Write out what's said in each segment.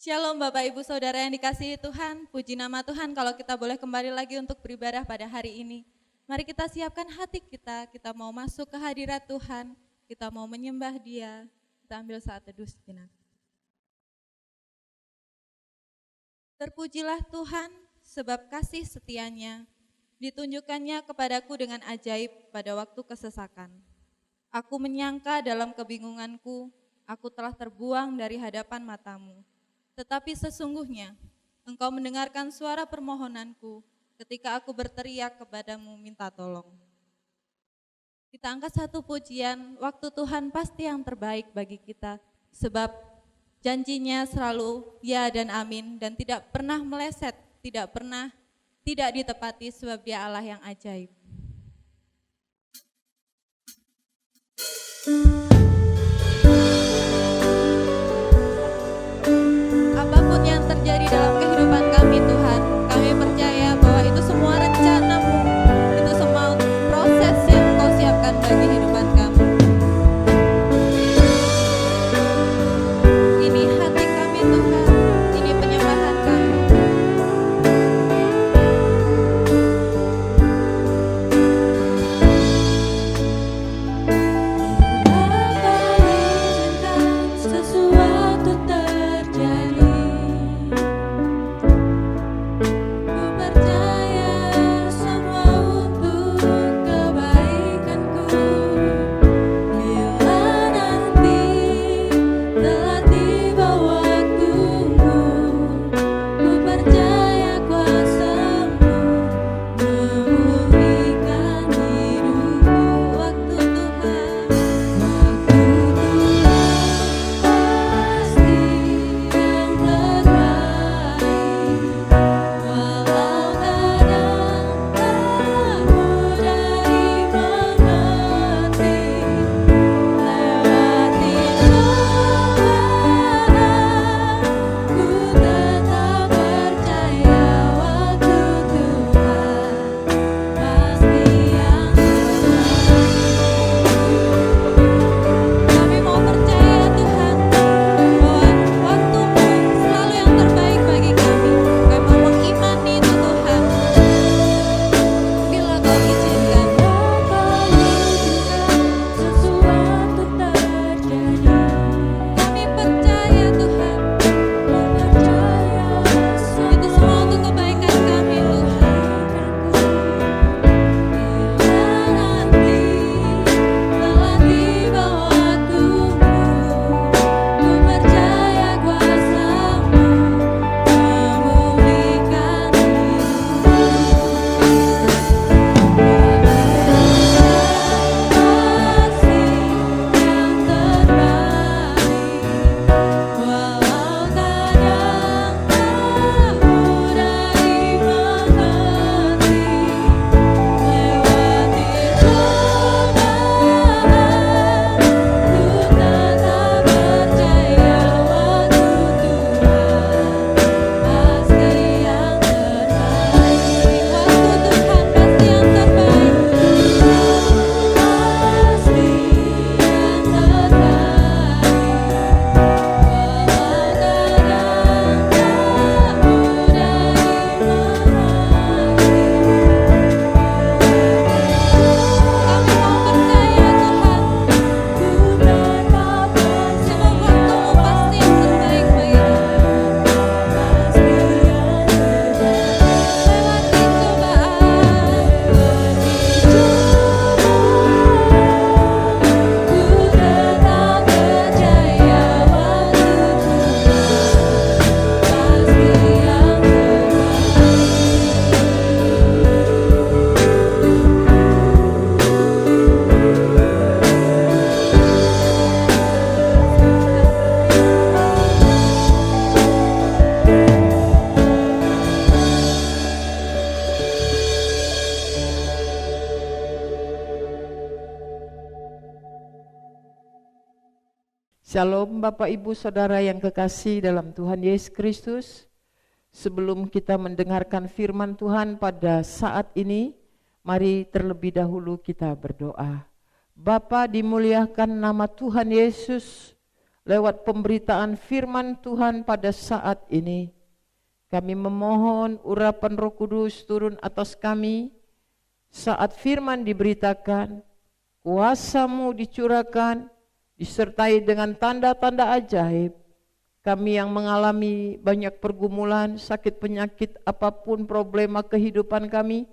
Shalom Bapak Ibu Saudara yang dikasihi Tuhan, puji nama Tuhan kalau kita boleh kembali lagi untuk beribadah pada hari ini. Mari kita siapkan hati kita mau masuk ke hadirat Tuhan, kita mau menyembah Dia. Kita ambil saat teduh sejenak. Terpujilah Tuhan sebab kasih setianya ditunjukkannya kepadaku dengan ajaib pada waktu kesesakan. Aku menyangka dalam kebingunganku, aku telah terbuang dari hadapan matamu. Tetapi sesungguhnya Engkau mendengarkan suara permohonanku ketika aku berteriak kepadamu minta tolong. Kita angkat satu pujian, waktu Tuhan pasti yang terbaik bagi kita, sebab janjinya selalu ya dan amin dan tidak pernah meleset, tidak ditepati sebab Dia Allah yang ajaib. Apapun yang terjadi dalam kehidupan kami Tuhan, kami percaya bahwa itu semua rencana-Mu, itu semua proses yang Engkau siapkan bagi kehidupan kami. Ini hati kami Tuhan, ini penyembahan kami. Shalom Bapak Ibu Saudara yang kekasih dalam Tuhan Yesus Kristus. Sebelum kita mendengarkan firman Tuhan pada saat ini, mari terlebih dahulu kita berdoa. Bapa, dimuliakan nama Tuhan Yesus, lewat pemberitaan firman Tuhan pada saat ini. Kami memohon urapan Roh Kudus turun atas kami saat firman diberitakan, kuasa-Mu dicurahkan, disertai dengan tanda-tanda ajaib. Kami yang mengalami banyak pergumulan, sakit penyakit, apapun problema kehidupan kami,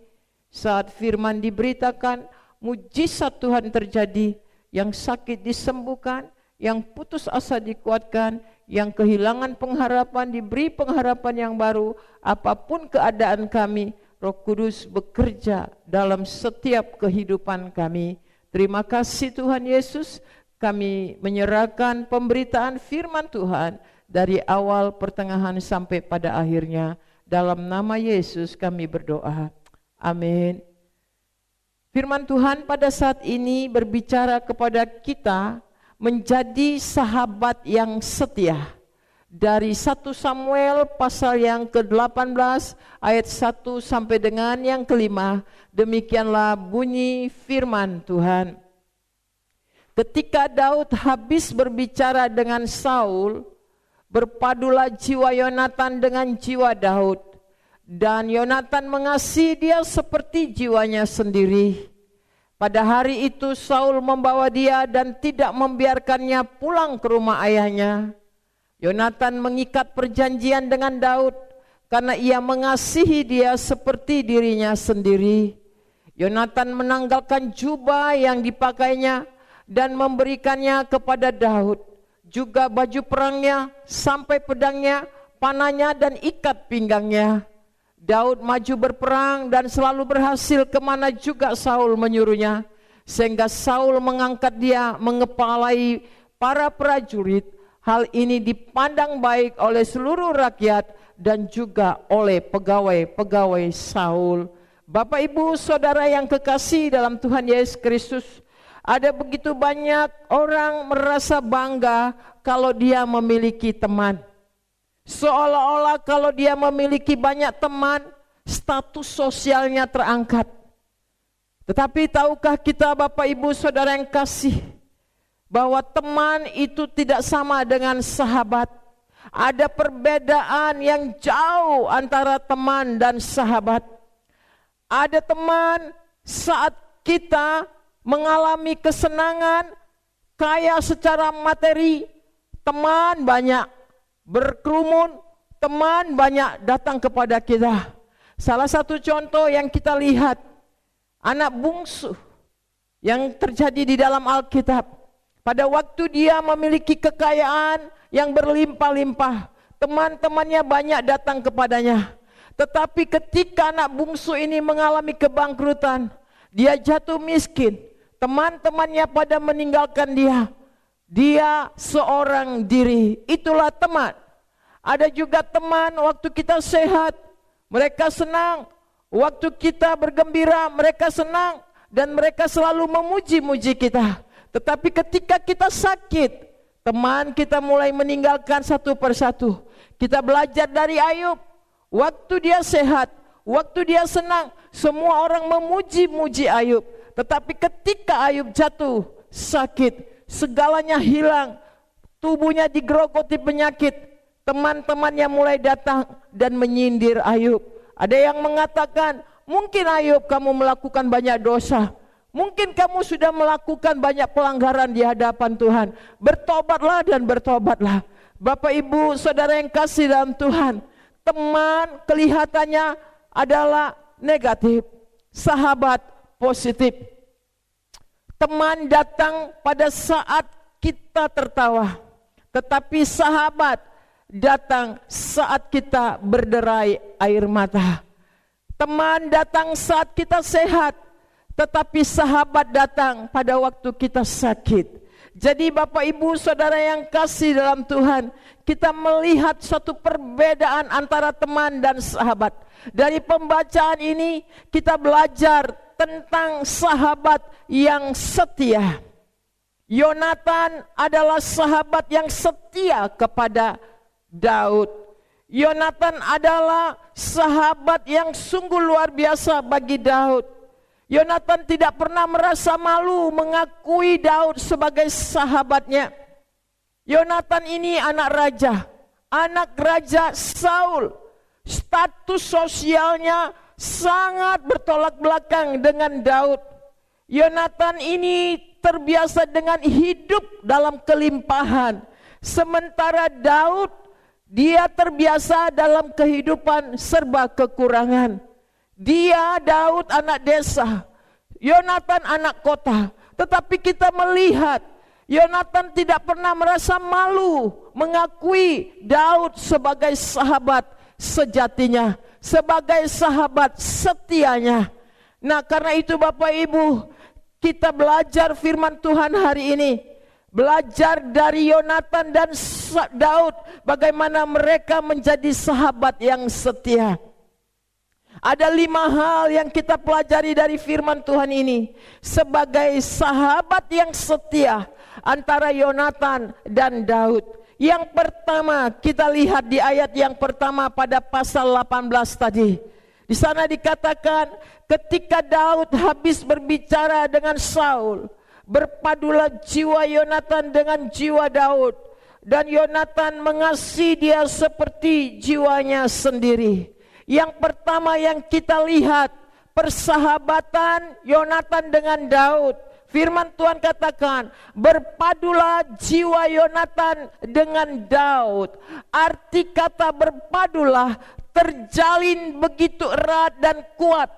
saat firman diberitakan, mujizat Tuhan terjadi, yang sakit disembuhkan, yang putus asa dikuatkan, yang kehilangan pengharapan diberi pengharapan yang baru. Apapun keadaan kami, Roh Kudus bekerja dalam setiap kehidupan kami. Terima kasih Tuhan Yesus, kami menyerahkan pemberitaan firman Tuhan dari awal, pertengahan sampai pada akhirnya. Dalam nama Yesus kami berdoa. Amin. Firman Tuhan pada saat ini berbicara kepada kita menjadi sahabat yang setia. Dari 1 Samuel pasal yang ke-18 ayat 1 sampai dengan yang ke-5, demikianlah bunyi firman Tuhan. Ketika Daud habis berbicara dengan Saul, berpadulah jiwa Yonatan dengan jiwa Daud, dan Yonatan mengasihi dia seperti jiwanya sendiri. Pada hari itu Saul membawa dia dan tidak membiarkannya pulang ke rumah ayahnya. Yonatan mengikat perjanjian dengan Daud karena ia mengasihi dia seperti dirinya sendiri. Yonatan menanggalkan jubah yang dipakainya dan memberikannya kepada Daud, juga baju perangnya, sampai pedangnya, panahnya dan ikat pinggangnya. Daud maju berperang dan selalu berhasil kemana juga Saul menyuruhnya, sehingga Saul mengangkat dia mengepalai para prajurit. Hal ini dipandang baik oleh seluruh rakyat dan juga oleh pegawai-pegawai Saul. Bapak Ibu Saudara yang kekasih dalam Tuhan Yesus Kristus, ada begitu banyak orang merasa bangga kalau dia memiliki teman. Seolah-olah kalau dia memiliki banyak teman, status sosialnya terangkat. Tetapi tahukah kita Bapak Ibu Saudara yang kasih, bahwa teman itu tidak sama dengan sahabat. Ada perbedaan yang jauh antara teman dan sahabat. Ada teman saat kita mengalami kesenangan, kaya secara materi, teman banyak berkerumun, teman banyak datang kepada kita. Salah satu contoh yang kita lihat, anak bungsu yang terjadi di dalam Alkitab. Pada waktu dia memiliki kekayaan yang berlimpah-limpah, teman-temannya banyak datang kepadanya. Tetapi ketika anak bungsu ini mengalami kebangkrutan, dia jatuh miskin, teman-temannya pada meninggalkan dia. Dia seorang diri. Itulah teman. Ada juga teman waktu kita sehat, mereka senang. Waktu kita bergembira, mereka senang. Dan mereka selalu memuji-muji kita. Tetapi ketika kita sakit, teman kita mulai meninggalkan satu persatu. Kita belajar dari Ayub. Waktu dia sehat, waktu dia senang, semua orang memuji-muji Ayub. Tetapi ketika Ayub jatuh sakit, segalanya hilang, tubuhnya digerogoti penyakit, teman-temannya mulai datang dan menyindir Ayub. Ada yang mengatakan, mungkin Ayub kamu melakukan banyak dosa, mungkin kamu sudah melakukan banyak pelanggaran di hadapan Tuhan. Bertobatlah dan bertobatlah. Bapak Ibu Saudara yang kasih dalam Tuhan, teman kelihatannya adalah negatif, sahabat positif. Teman datang pada saat kita tertawa, tetapi sahabat datang saat kita berderai air mata. Teman datang saat kita sehat, tetapi sahabat datang pada waktu kita sakit. Jadi Bapak Ibu Saudara yang kasih dalam Tuhan, kita melihat suatu perbedaan antara teman dan sahabat. Dari pembacaan ini kita belajar tentang sahabat yang setia. Yonatan adalah sahabat yang setia kepada Daud. Yonatan adalah sahabat yang sungguh luar biasa bagi Daud. Yonatan tidak pernah merasa malu mengakui Daud sebagai sahabatnya. Yonatan ini anak raja Saul. Status sosialnya sangat bertolak belakang dengan Daud. Yonatan ini terbiasa dengan hidup dalam kelimpahan, sementara Daud dia terbiasa dalam kehidupan serba kekurangan. Dia Daud anak desa, Yonatan anak kota. Tetapi kita melihat Yonatan tidak pernah merasa malu mengakui Daud sebagai sahabat sejatinya, sebagai sahabat setianya. Nah, karena itu Bapak Ibu, kita belajar firman Tuhan hari ini. Belajar dari Yonatan dan Daud bagaimana mereka menjadi sahabat yang setia. Ada 5 hal yang kita pelajari dari firman Tuhan ini sebagai sahabat yang setia antara Yonatan dan Daud. Yang pertama kita lihat di ayat yang pertama pada pasal 18 tadi. Di sana dikatakan ketika Daud habis berbicara dengan Saul, berpadulah jiwa Yonatan dengan jiwa Daud, dan Yonatan mengasihi dia seperti jiwanya sendiri. Yang pertama yang kita lihat, persahabatan Yonatan dengan Daud. Firman Tuhan katakan, berpadulah jiwa Yonatan dengan Daud. Arti kata berpadulah terjalin begitu erat dan kuat,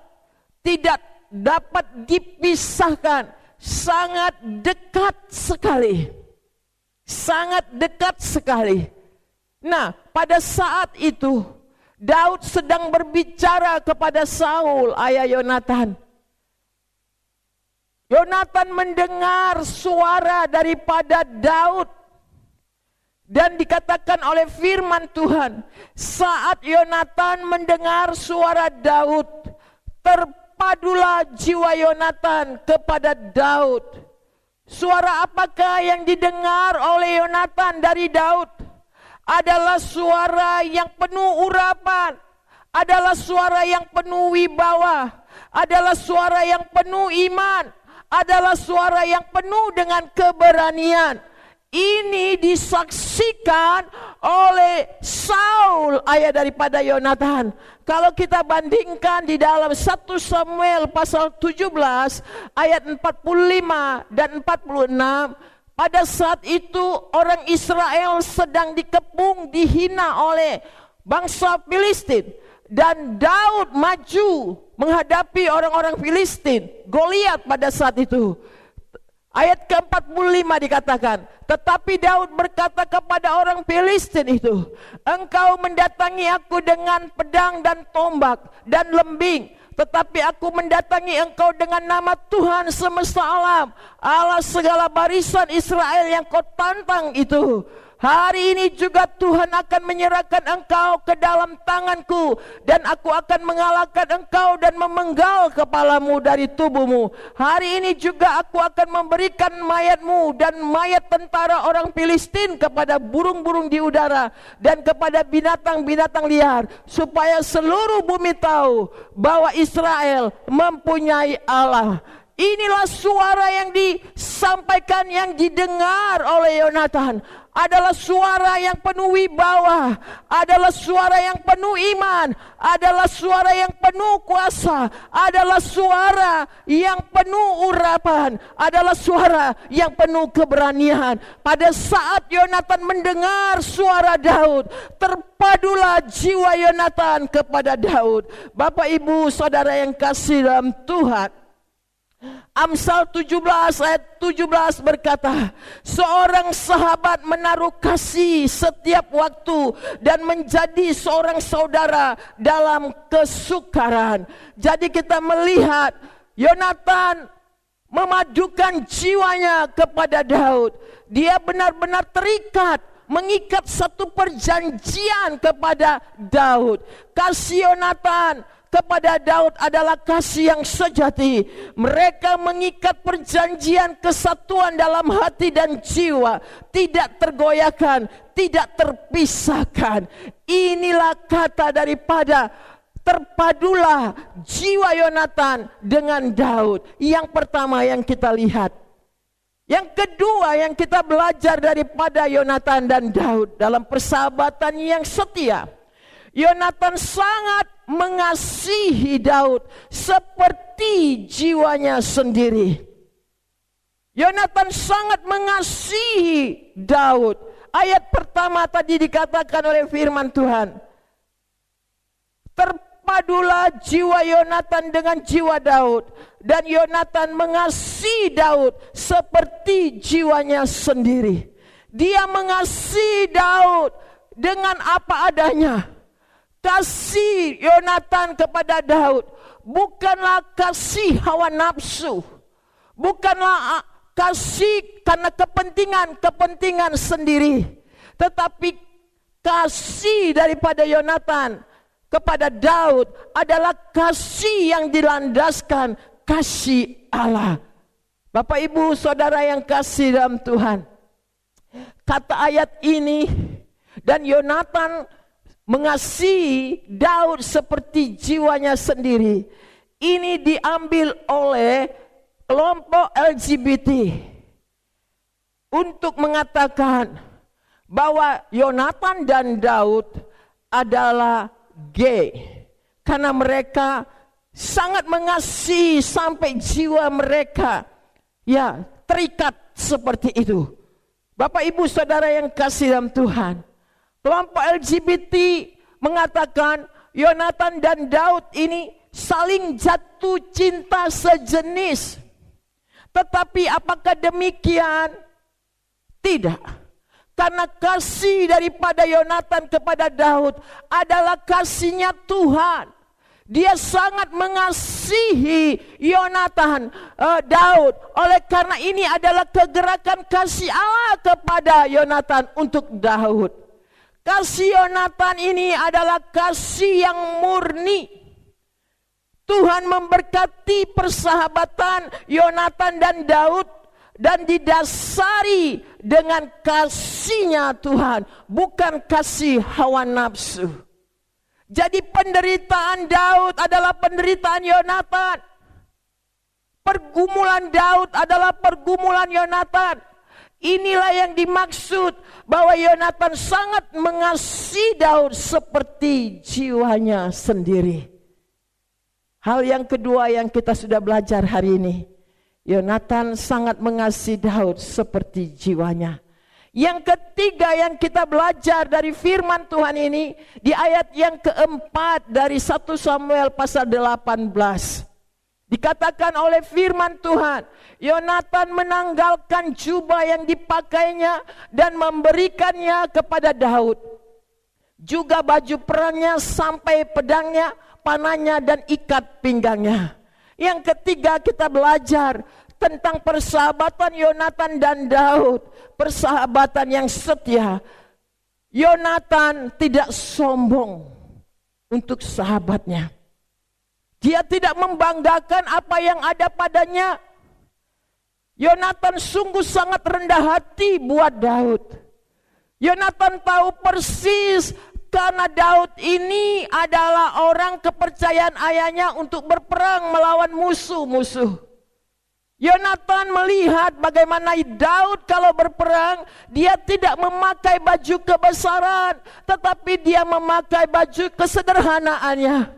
tidak dapat dipisahkan, sangat dekat sekali. Sangat dekat sekali. Nah, pada saat itu Daud sedang berbicara kepada Saul, ayah Yonatan. Yonatan mendengar suara daripada Daud. Dan dikatakan oleh firman Tuhan, saat Yonatan mendengar suara Daud, terpadulah jiwa Yonatan kepada Daud. Suara apakah yang didengar oleh Yonatan dari Daud? Adalah suara yang penuh urapan, adalah suara yang penuh wibawa, adalah suara yang penuh iman, adalah suara yang penuh dengan keberanian. Ini disaksikan oleh Saul, ayah daripada Yonatan. Kalau kita bandingkan di dalam 1 Samuel pasal 17 ayat 45 dan 46, pada saat itu orang Israel sedang dikepung, dihina oleh bangsa Filistin. Dan Daud maju menghadapi orang-orang Filistin, Goliat pada saat itu. Ayat ke-45 dikatakan, tetapi Daud berkata kepada orang Filistin itu, engkau mendatangi aku dengan pedang dan tombak dan lembing, tetapi aku mendatangi engkau dengan nama Tuhan semesta alam, Allah segala barisan Israel yang kau tantang itu. Hari ini juga Tuhan akan menyerahkan engkau ke dalam tanganku, dan aku akan mengalahkan engkau dan memenggal kepalamu dari tubuhmu. Hari ini juga aku akan memberikan mayatmu dan mayat tentara orang Filistin kepada burung-burung di udara dan kepada binatang-binatang liar, supaya seluruh bumi tahu bahwa Israel mempunyai Allah. Inilah suara yang disampaikan, yang didengar oleh Yonatan. Adalah suara yang penuh wibawa, adalah suara yang penuh iman, adalah suara yang penuh kuasa, adalah suara yang penuh urapan, adalah suara yang penuh keberanian. Pada saat Yonatan mendengar suara Daud, terpadulah jiwa Yonatan kepada Daud. Bapak Ibu Saudara yang kasih dalam Tuhan, Amsal 17 ayat 17 berkata, seorang sahabat menaruh kasih setiap waktu dan menjadi seorang saudara dalam kesukaran. Jadi kita melihat Yonatan memadukan jiwanya kepada Daud. Dia benar-benar terikat, mengikat satu perjanjian kepada Daud. Kasih Yonatan kepada Daud adalah kasih yang sejati. Mereka mengikat perjanjian kesatuan dalam hati dan jiwa, tidak tergoyahkan, tidak terpisahkan. Inilah kata daripada terpadulah jiwa Yonatan dengan Daud. Yang pertama yang kita lihat, Yang kedua yang kita belajar daripada Yonatan dan Daud dalam persahabatan yang setia. Yonatan sangat mengasihi Daud seperti jiwanya sendiri. Yonatan sangat mengasihi Daud. Ayat pertama tadi dikatakan oleh firman Tuhan. Terpadulah jiwa Yonatan dengan jiwa Daud, dan Yonatan mengasihi Daud seperti jiwanya sendiri. Dia mengasihi Daud dengan apa adanya. Kasih Yonatan kepada Daud bukanlah kasih hawa nafsu, bukanlah kasih karena kepentingan sendiri, tetapi kasih daripada Yonatan kepada Daud adalah kasih yang dilandaskan kasih Allah. Bapak Ibu Saudara yang kasih dalam Tuhan, kata ayat ini, dan Yonatan mengasihi Daud seperti jiwanya sendiri, ini diambil oleh kelompok LGBT untuk mengatakan bahwa Yonatan dan Daud adalah gay, karena mereka sangat mengasihi sampai jiwa mereka terikat seperti itu. Bapak Ibu Saudara yang kasih dalam Tuhan, kelompok LGBT mengatakan Yonatan dan Daud ini saling jatuh cinta sejenis. Tetapi apakah demikian? Tidak. Karena kasih daripada Yonatan kepada Daud adalah kasihnya Tuhan. Dia sangat mengasihi Daud. Oleh karena ini adalah kegerakan kasih Allah kepada Yonatan untuk Daud. Kasih Yonatan ini adalah kasih yang murni. Tuhan memberkati persahabatan Yonatan dan Daud, dan didasari dengan kasihnya Tuhan, bukan kasih hawa nafsu. Jadi penderitaan Daud adalah penderitaan Yonatan. Pergumulan Daud adalah pergumulan Yonatan. Inilah yang dimaksud bahwa Yonatan sangat mengasihi Daud seperti jiwanya sendiri. Hal yang kedua yang kita sudah belajar hari ini, Yonatan sangat mengasihi Daud seperti jiwanya. Yang ketiga yang kita belajar dari firman Tuhan ini, di ayat yang keempat dari 1 Samuel pasal 18. Dikatakan oleh firman Tuhan, Yonatan menanggalkan jubah yang dipakainya dan memberikannya kepada Daud. Juga baju perangnya sampai pedangnya, panahnya dan ikat pinggangnya. Yang ketiga kita belajar tentang persahabatan Yonatan dan Daud. Persahabatan yang setia. Yonatan tidak sombong untuk sahabatnya. Dia tidak membanggakan apa yang ada padanya. Yonatan sungguh sangat rendah hati buat Daud. Yonatan tahu persis karena Daud ini adalah orang kepercayaan ayahnya untuk berperang melawan musuh-musuh. Yonatan melihat bagaimana Daud kalau berperang, dia tidak memakai baju kebesaran, tetapi dia memakai baju kesederhanaannya.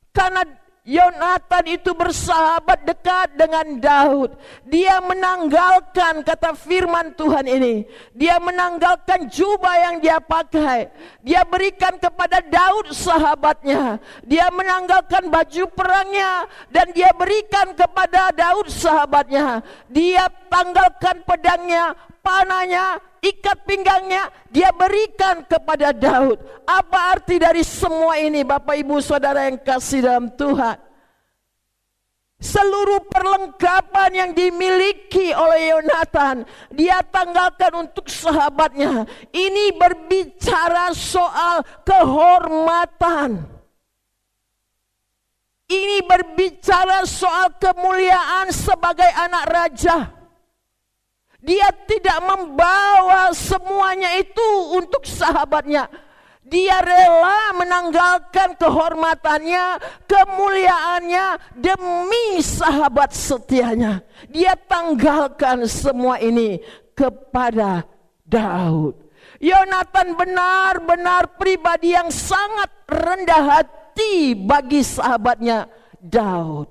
Karena Yonatan itu bersahabat dekat dengan Daud. Dia menanggalkan, kata firman Tuhan ini, dia menanggalkan jubah yang dia pakai. Dia berikan kepada Daud sahabatnya. Dia menanggalkan baju perangnya dan dia berikan kepada Daud sahabatnya. Dia tanggalkan pedangnya, panahnya, ikat pinggangnya, dia berikan kepada Daud. Apa arti dari semua ini, Bapak Ibu Saudara yang kasih dalam Tuhan? Seluruh perlengkapan yang dimiliki oleh Yonatan, dia tanggalkan untuk sahabatnya. Ini berbicara soal kehormatan. Ini berbicara soal kemuliaan sebagai anak raja. Dia tidak membawa semuanya itu untuk sahabatnya. Dia rela menanggalkan kehormatannya, kemuliaannya demi sahabat setianya. Dia tanggalkan semua ini kepada Daud. Yonatan benar-benar pribadi yang sangat rendah hati bagi sahabatnya Daud.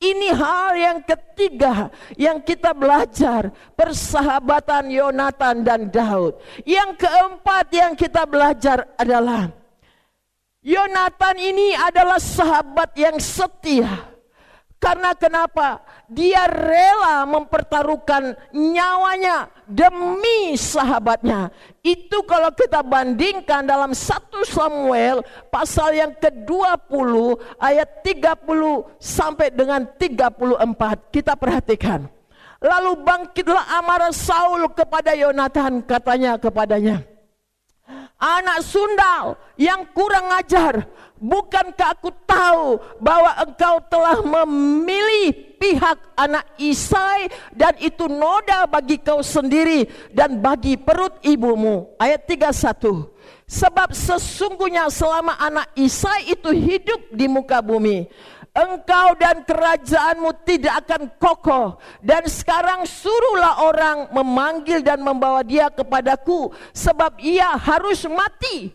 Ini hal yang ketiga yang kita belajar, persahabatan Yonatan dan Daud. Yang keempat yang kita belajar adalah Yonatan ini adalah sahabat yang setia. Karena kenapa? Dia rela mempertaruhkan nyawanya demi sahabatnya. Itu kalau kita bandingkan dalam 1 Samuel pasal yang ke-20 ayat 30 sampai dengan 34. Kita perhatikan. Lalu bangkitlah amarah Saul kepada Yonatan, katanya kepadanya, anak sundal yang kurang ajar, bukankah aku tahu bahwa engkau telah memilih pihak anak Isai dan itu noda bagi kau sendiri dan bagi perut ibumu. Ayat 31. Sebab sesungguhnya selama anak Isai itu hidup di muka bumi, engkau dan kerajaanmu tidak akan kokoh. Dan sekarang suruhlah orang memanggil dan membawa dia kepadaku, sebab ia harus mati.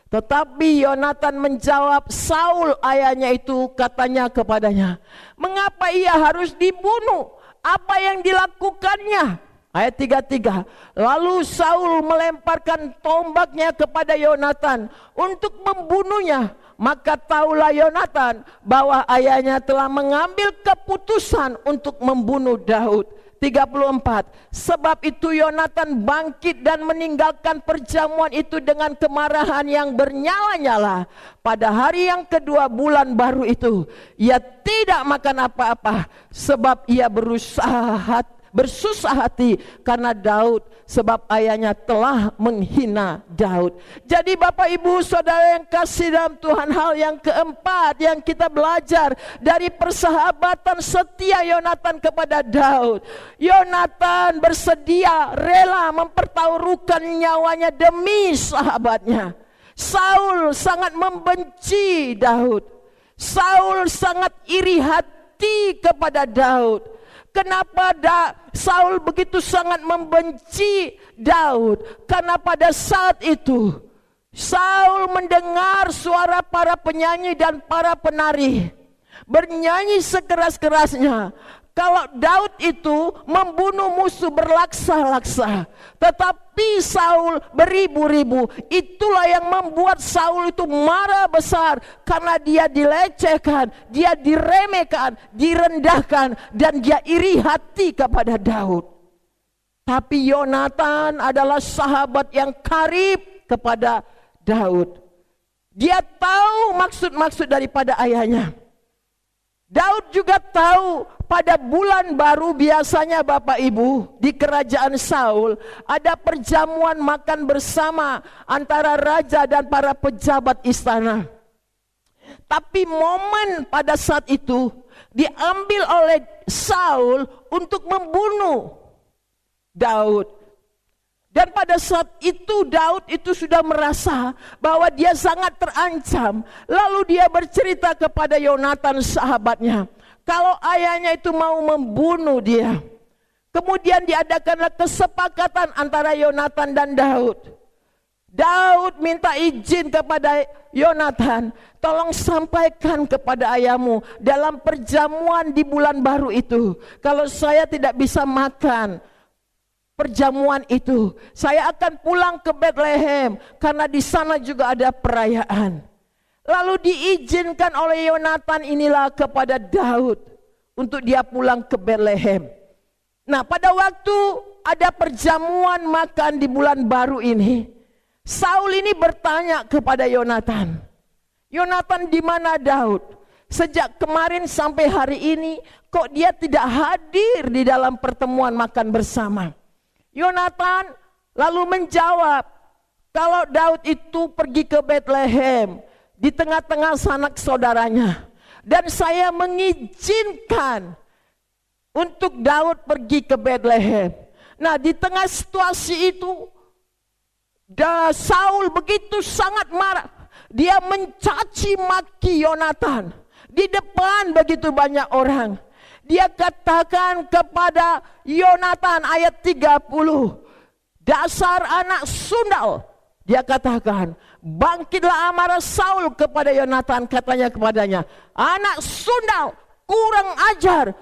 Tetapi Yonatan menjawab Saul ayahnya itu, katanya kepadanya, mengapa ia harus dibunuh? Apa yang dilakukannya? Ayat 33. Lalu Saul melemparkan tombaknya kepada Yonatan untuk membunuhnya. Maka taulah Yonatan bahwa ayahnya telah mengambil keputusan untuk membunuh Daud. 34. Sebab itu Yonatan bangkit dan meninggalkan perjamuan itu dengan kemarahan yang bernyala-nyala. Pada hari yang kedua bulan baru itu, ia tidak makan apa-apa, sebab ia bersusah hati karena Daud, sebab ayahnya telah menghina Daud. Jadi Bapak Ibu Saudara yang kasih dalam Tuhan, hal yang keempat yang kita belajar dari persahabatan setia Yonatan kepada Daud. Yonatan bersedia rela mempertaruhkan nyawanya demi sahabatnya. Saul sangat membenci Daud. Saul sangat iri hati kepada Daud. Kenapa Saul begitu sangat membenci Daud? Karena pada saat itu Saul mendengar suara para penyanyi dan para penari bernyanyi sekeras-kerasnya kalau Daud itu membunuh musuh berlaksa-laksa, tetapi Saul beribu-ribu. Itulah yang membuat Saul itu marah besar, karena dia dilecehkan, dia diremehkan, direndahkan, dan dia iri hati kepada Daud. Tapi Yonatan adalah sahabat yang karib kepada Daud. Dia tahu maksud-maksud daripada ayahnya. Daud juga tahu pada bulan baru biasanya Bapak Ibu di kerajaan Saul ada perjamuan makan bersama antara raja dan para pejabat istana. Tapi momen pada saat itu diambil oleh Saul untuk membunuh Daud. Dan pada saat itu Daud itu sudah merasa bahwa dia sangat terancam. Lalu dia bercerita kepada Yonatan sahabatnya, kalau ayahnya itu mau membunuh dia. Kemudian diadakanlah kesepakatan antara Yonatan dan Daud. Daud minta izin kepada Yonatan, tolong sampaikan kepada ayahmu dalam perjamuan di bulan baru itu, kalau saya tidak bisa makan perjamuan itu, saya akan pulang ke Bethlehem karena di sana juga ada perayaan. Lalu diizinkan oleh Yonatan inilah kepada Daud untuk dia pulang ke Bethlehem. Nah, pada waktu ada perjamuan makan di bulan baru ini, Saul ini bertanya kepada Yonatan, Yonatan, di mana Daud? Sejak kemarin sampai hari ini kok dia tidak hadir di dalam pertemuan makan bersama? Yonatan lalu menjawab, kalau Daud itu pergi ke Bethlehem di tengah-tengah sanak saudaranya, dan saya mengizinkan untuk Daud pergi ke Bethlehem. Nah, di tengah situasi itu Saul begitu sangat marah. Dia mencaci maki Yonatan di depan begitu banyak orang. Dia katakan kepada Yonatan ayat 30, dasar anak sundal. Dia katakan, bangkitlah amarah Saul kepada Yonatan, katanya kepadanya, anak sundal, kurang ajar.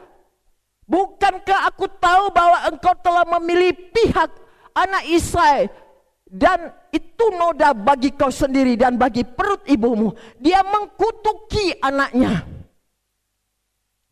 Bukankah aku tahu bahwa engkau telah memilih pihak anak Israel, dan itu noda bagi kau sendiri dan bagi perut ibumu. Dia mengkutuki anaknya.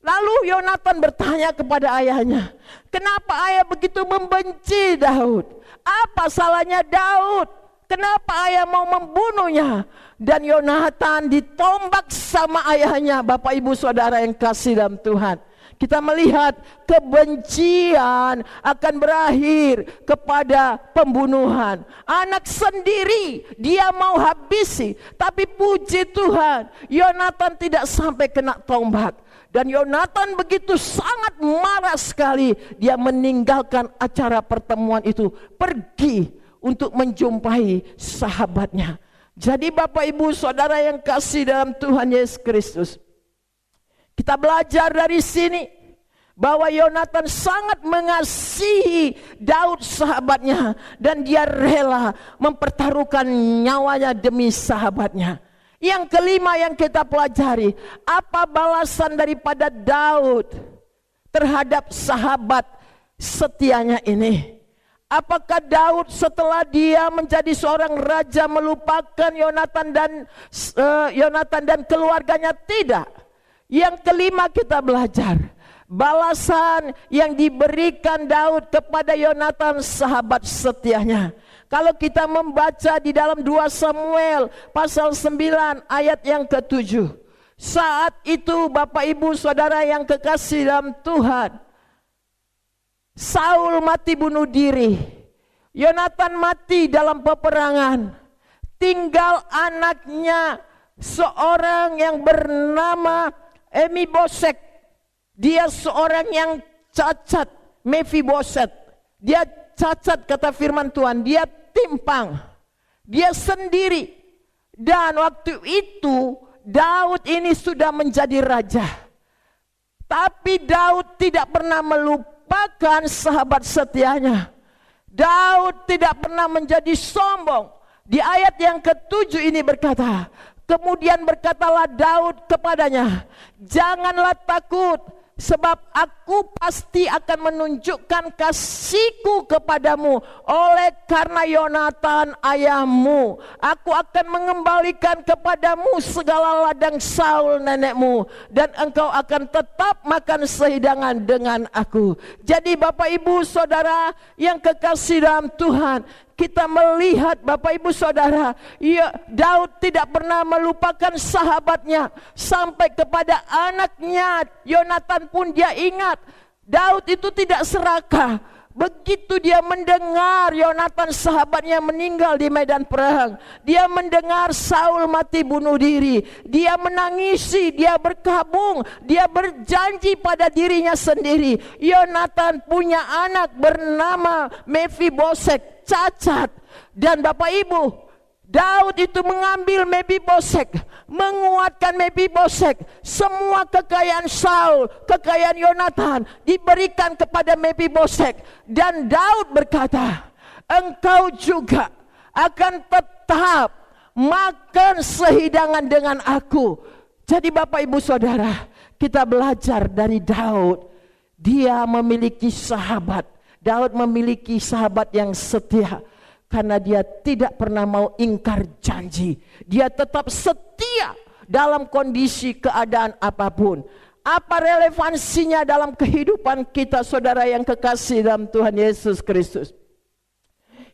Lalu Yonatan bertanya kepada ayahnya, kenapa ayah begitu membenci Daud? Apa salahnya Daud? Kenapa ayah mau membunuhnya? Dan Yonatan ditombak sama ayahnya. Bapak ibu saudara yang kasih dalam Tuhan, kita melihat kebencian akan berakhir kepada pembunuhan. Anak sendiri dia mau habisi, tapi puji Tuhan, Yonatan tidak sampai kena tombak. Dan Yonatan begitu sangat marah sekali. Dia meninggalkan acara pertemuan itu, pergi untuk menjumpai sahabatnya. Jadi Bapak Ibu Saudara yang kasih dalam Tuhan Yesus Kristus, kita belajar dari sini bahwa Yonatan sangat mengasihi Daud sahabatnya, dan dia rela mempertaruhkan nyawanya demi sahabatnya. Yang kelima yang kita pelajari, apa balasan daripada Daud terhadap sahabat setianya ini? Apakah Daud setelah dia menjadi seorang raja melupakan Yonatan dan keluarganya? Tidak. Yang kelima kita belajar balasan yang diberikan Daud kepada Yonatan sahabat setianya. Kalau kita membaca di dalam 2 Samuel pasal 9 ayat yang ke-7. Saat itu Bapak Ibu Saudara yang kekasih dalam Tuhan, Saul mati bunuh diri, Yonatan mati dalam peperangan. Tinggal anaknya seorang yang bernama Mephiboset. Dia seorang yang cacat, Mephiboset. Dia cacat kata firman Tuhan, dia timpang, dia sendiri. Dan waktu itu Daud ini sudah menjadi raja. Tapi Daud tidak pernah melupakan sahabat setianya. Daud tidak pernah menjadi sombong. Di ayat yang ke-7 ini berkata, kemudian berkatalah Daud kepadanya, janganlah takut, sebab aku pasti akan menunjukkan kasihku kepadamu oleh karena Yonatan ayahmu. Aku akan mengembalikan kepadamu segala ladang Saul nenekmu, dan engkau akan tetap makan sehidangan dengan aku. Jadi Bapak Ibu Saudara yang kekasih dalam Tuhan, kita melihat Bapak Ibu Saudara, ya, Daud tidak pernah melupakan sahabatnya. Sampai kepada anaknya Yonatan pun dia ingat. Daud itu tidak serakah. Begitu dia mendengar Yonatan sahabatnya meninggal di medan perang, dia mendengar Saul mati bunuh diri, dia menangisi, dia berkabung, dia berjanji pada dirinya sendiri. Yonatan punya anak bernama Mephiboset, cacat. Dan Bapak Ibu, Daud itu mengambil Mephiboset, menguatkan Mephiboset. Semua kekayaan Saul, kekayaan Yonatan diberikan kepada Mephiboset. Dan Daud berkata, engkau juga akan tetap makan sehidangan dengan aku. Jadi Bapak Ibu Saudara, kita belajar dari Daud. Dia memiliki sahabat. Daud memiliki sahabat yang setia. Karena dia tidak pernah mau ingkar janji. Dia tetap setia dalam kondisi keadaan apapun. Apa relevansinya dalam kehidupan kita saudara yang kekasih dalam Tuhan Yesus Kristus?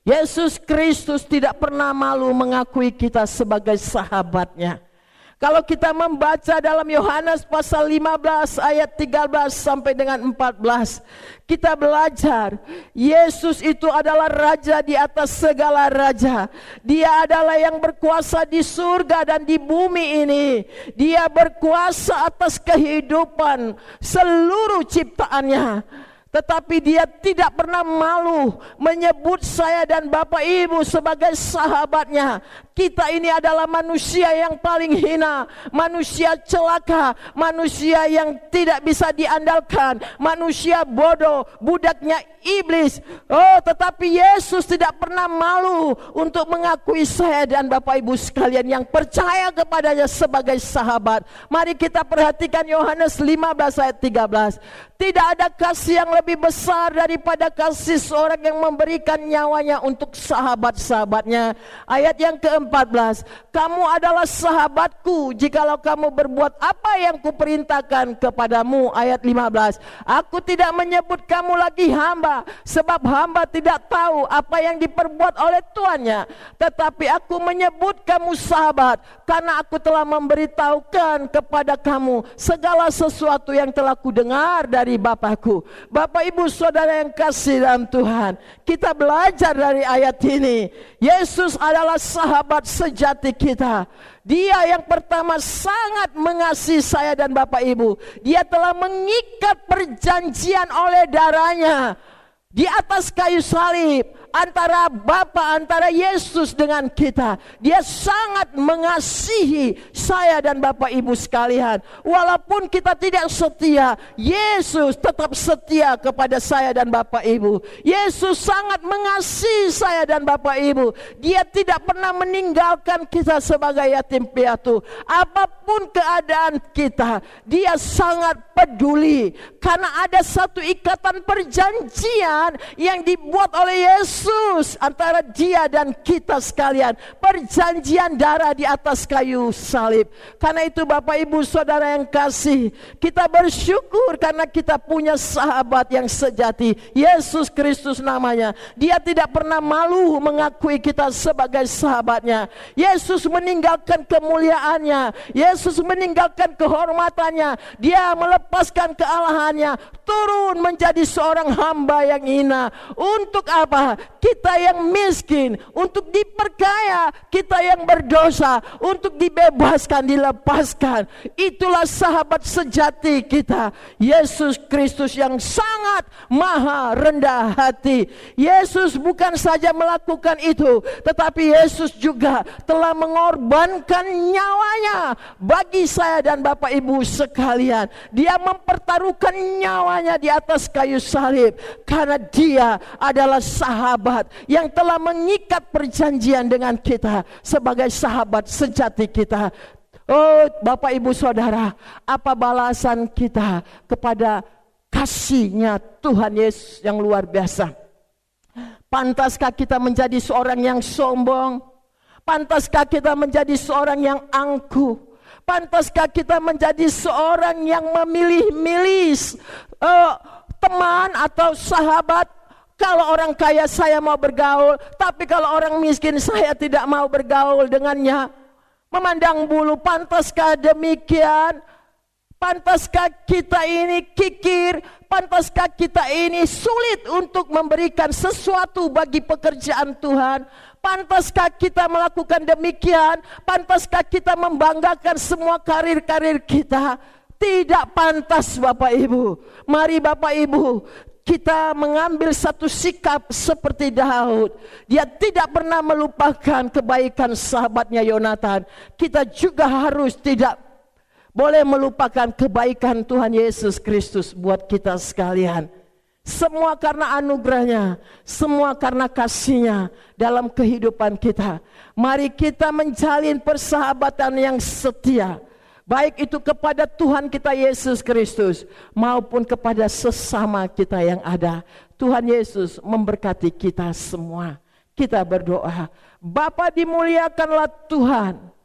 Yesus Kristus tidak pernah malu mengakui kita sebagai sahabatnya. Kalau kita membaca dalam Yohanes pasal 15 ayat 13 sampai dengan 14, kita belajar Yesus itu adalah raja di atas segala raja. Dia adalah yang berkuasa di surga dan di bumi ini. Dia berkuasa atas kehidupan seluruh ciptaannya. tetapi dia tidak pernah malu menyebut saya dan Bapak Ibu sebagai sahabatnya. Kita ini adalah manusia yang paling hina, manusia celaka, manusia yang tidak bisa diandalkan, manusia bodoh, budaknya iblis. Oh, tetapi Yesus tidak pernah malu untuk mengakui saya dan Bapak Ibu sekalian yang percaya kepadanya sebagai sahabat. Mari kita perhatikan Yohanes 15 ayat 13. Tidak ada kasih yang lebih besar daripada kasih seorang yang memberikan nyawanya untuk sahabat-sahabatnya. Ayat yang ke-14, kamu adalah sahabatku jikalau kamu berbuat apa yang kuperintahkan kepadamu. Ayat 15, aku tidak menyebut kamu lagi hamba, sebab hamba tidak tahu apa yang diperbuat oleh tuannya. Tetapi aku menyebut kamu sahabat, karena aku telah memberitahukan kepada kamu segala sesuatu yang telah kudengar dari Bapakku. Bapak Ibu Saudara yang kasih dalam Tuhan, kita belajar dari ayat ini. Yesus adalah sahabat sejati kita. Dia yang pertama sangat mengasihi saya dan Bapak Ibu. Dia telah mengikat perjanjian oleh darahnya di atas kayu salib antara Bapa, antara Yesus dengan kita. Dia sangat mengasihi saya dan Bapak Ibu sekalian. Walaupun kita tidak setia, Yesus tetap setia kepada saya dan Bapak Ibu. Yesus sangat mengasihi saya dan Bapak Ibu. Dia tidak pernah meninggalkan kita sebagai yatim piatu. Apapun keadaan kita, dia sangat peduli. Karena ada satu ikatan perjanjian yang dibuat oleh Yesus antara dia dan kita sekalian. Perjanjian darah di atas kayu salib. Karena itu Bapak Ibu Saudara yang kasih, kita bersyukur karena kita punya sahabat yang sejati, Yesus Kristus namanya. Dia tidak pernah malu mengakui kita sebagai sahabatnya. Yesus meninggalkan kemuliaannya, Yesus meninggalkan kehormatannya, dia melepaskan kealahannya, turun menjadi seorang hamba yang hina. Untuk apa? Kita yang miskin, untuk diperkaya. Kita yang berdosa, untuk dibebaskan, dilepaskan. Itulah sahabat sejati kita, Yesus Kristus yang sangat maha rendah hati. Yesus bukan saja melakukan itu, tetapi Yesus juga telah mengorbankan nyawanya bagi saya dan Bapak Ibu sekalian. Dia mempertaruhkan nyawanya di atas kayu salib karena dia adalah sahabat yang telah mengikat perjanjian dengan kita sebagai sahabat sejati kita. Oh Bapak Ibu Saudara, apa balasan kita kepada kasihnya Tuhan Yesus yang luar biasa? Pantaskah kita menjadi seorang yang sombong? Pantaskah kita menjadi seorang yang angkuh? Pantaskah kita menjadi seorang yang memilih-milih teman atau sahabat? Kalau orang kaya saya mau bergaul, tapi kalau orang miskin saya tidak mau bergaul dengannya. Memandang bulu, pantaskah demikian? Pantaskah kita ini kikir? Pantaskah kita ini sulit untuk memberikan sesuatu bagi pekerjaan Tuhan? Pantaskah kita melakukan demikian? Pantaskah kita membanggakan semua karir-karir kita? Tidak pantas Bapak Ibu. Mari Bapak Ibu, kita mengambil satu sikap seperti Daud. Dia tidak pernah melupakan kebaikan sahabatnya Yonatan. Kita juga harus tidak boleh melupakan kebaikan Tuhan Yesus Kristus buat kita sekalian. Semua karena anugerahnya, semua karena kasihnya dalam kehidupan kita. Mari kita menjalin persahabatan yang setia, baik itu kepada Tuhan kita Yesus Kristus maupun kepada sesama kita yang ada. Tuhan Yesus memberkati kita semua. Kita berdoa. Bapa, dimuliakanlah Tuhan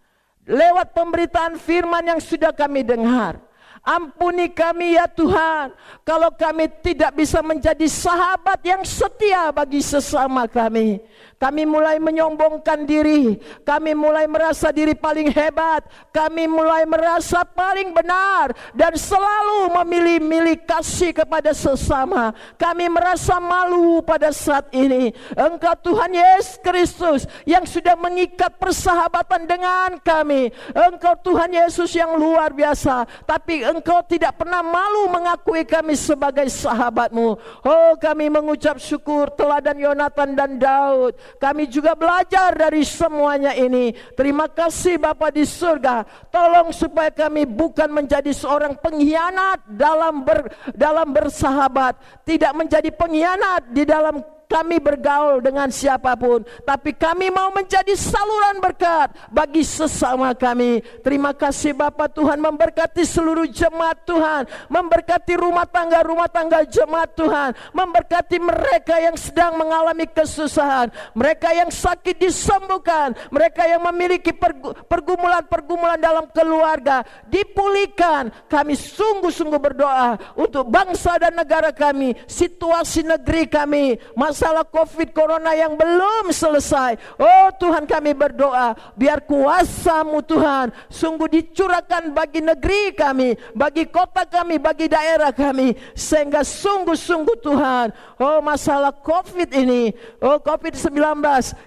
lewat pemberitaan firman yang sudah kami dengar. Ampuni kami ya Tuhan, kalau kami tidak bisa menjadi sahabat yang setia bagi sesama kami. Kami mulai menyombongkan diri, kami mulai merasa diri paling hebat, kami mulai merasa paling benar dan selalu memilih-milih kasih kepada sesama. Kami merasa malu pada saat ini. Engkau Tuhan Yesus Kristus yang sudah mengikat persahabatan dengan kami. Engkau Tuhan Yesus yang luar biasa, tapi Engkau tidak pernah malu mengakui kami sebagai sahabat-Mu. Oh, kami mengucap syukur teladan Yonatan dan Daud. Kami juga belajar dari semuanya ini. Terima kasih Bapa di surga. Tolong supaya kami bukan menjadi seorang pengkhianat dalam bersahabat, tidak menjadi pengkhianat di dalam kami bergaul dengan siapapun, tapi kami mau menjadi saluran berkat bagi sesama kami. Terima kasih Bapa Tuhan, memberkati seluruh jemaat Tuhan, memberkati rumah tangga jemaat Tuhan, memberkati mereka yang sedang mengalami kesusahan, mereka yang sakit disembuhkan, mereka yang memiliki pergumulan dalam keluarga dipulihkan. Kami sungguh-sungguh berdoa untuk bangsa dan negara kami, situasi negeri kami, masalah COVID Corona yang belum selesai. Oh Tuhan, kami berdoa biar kuasa-Mu Tuhan sungguh dicurahkan bagi negeri kami, bagi kota kami, bagi daerah kami, sehingga sungguh-sungguh Tuhan, oh masalah COVID ini, oh COVID-19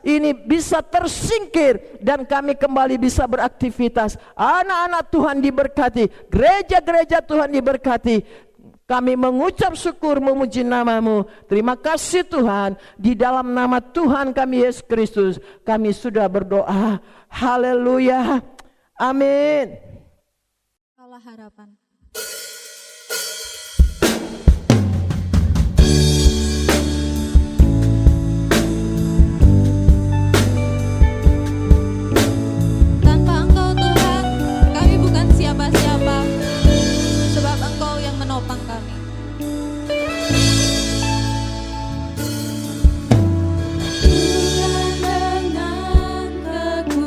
ini bisa tersingkir dan kami kembali bisa beraktivitas. Anak-anak Tuhan diberkati, gereja-gereja Tuhan diberkati. Kami mengucap syukur memuji nama-Mu. Terima kasih Tuhan. Di dalam nama Tuhan kami Yesus Kristus kami sudah berdoa. Haleluya. Amin. Allah harapan. Tanpa Engkau Tuhan, kami bukan siapa-siapa, sebab Engkau yang menopang kami. Bukan dengan kekuatanku,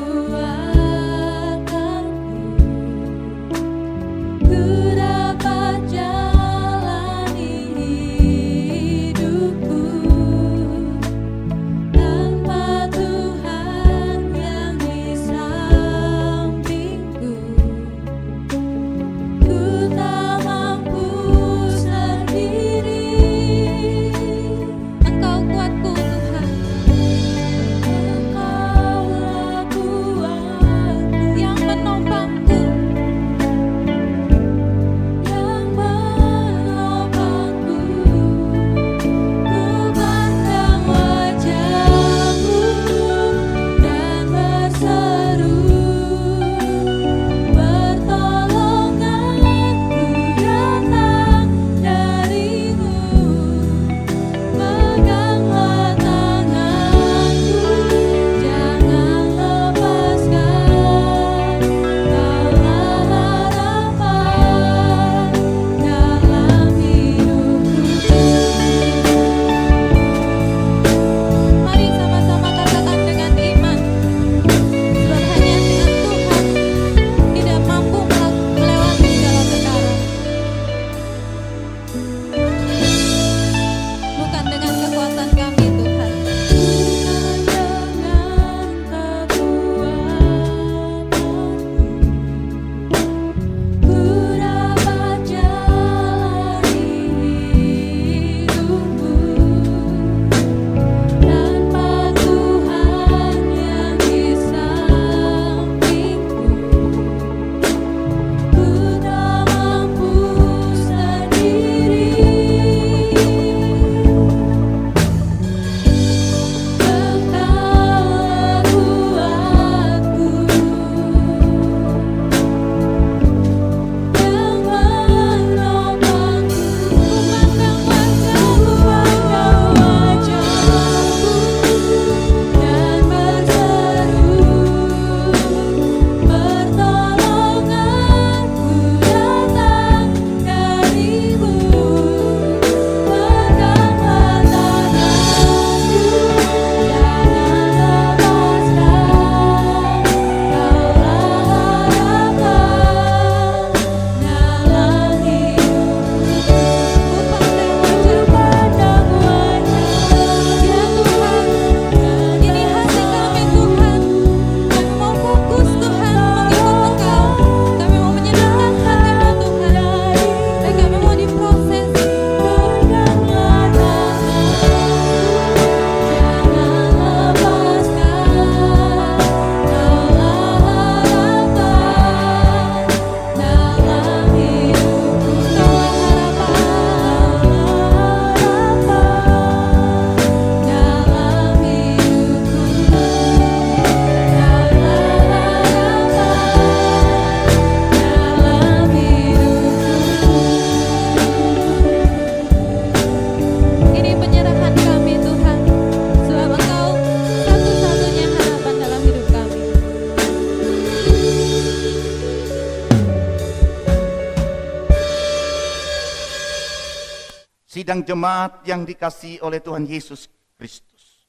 sidang jemaat yang dikasihi oleh Tuhan Yesus Kristus.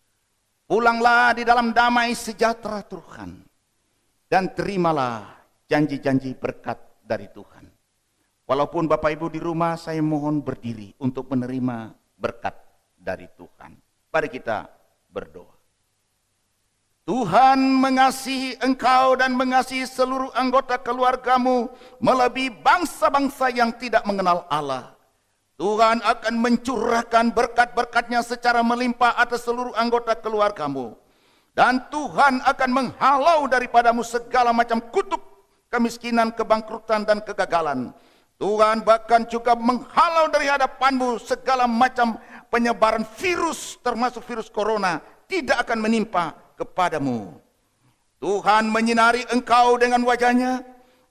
Pulanglah di dalam damai sejahtera Tuhan dan terimalah janji-janji berkat dari Tuhan. Walaupun Bapak Ibu di rumah, saya mohon berdiri untuk menerima berkat dari Tuhan. Mari kita berdoa. Tuhan mengasihi engkau dan mengasihi seluruh anggota keluargamu melebihi bangsa-bangsa yang tidak mengenal Allah. Tuhan akan mencurahkan berkat-berkat-Nya secara melimpah atas seluruh anggota keluargamu. Dan Tuhan akan menghalau daripadamu segala macam kutuk, kemiskinan, kebangkrutan, dan kegagalan. Tuhan bahkan juga menghalau dari hadapanmu segala macam penyebaran virus, termasuk virus corona, tidak akan menimpa kepadamu. Tuhan menyinari engkau dengan wajah-Nya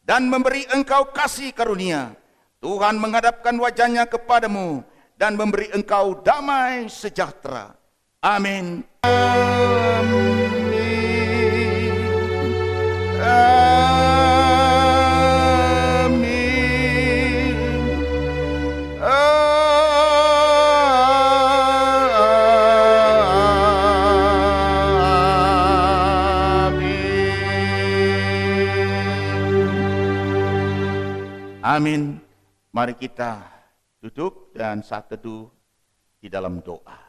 dan memberi engkau kasih karunia. Tuhan menghadapkan wajah-Nya kepadamu dan memberi engkau damai sejahtera. Amin. Amin. Amin. Mari kita duduk dan saat teduh di dalam doa.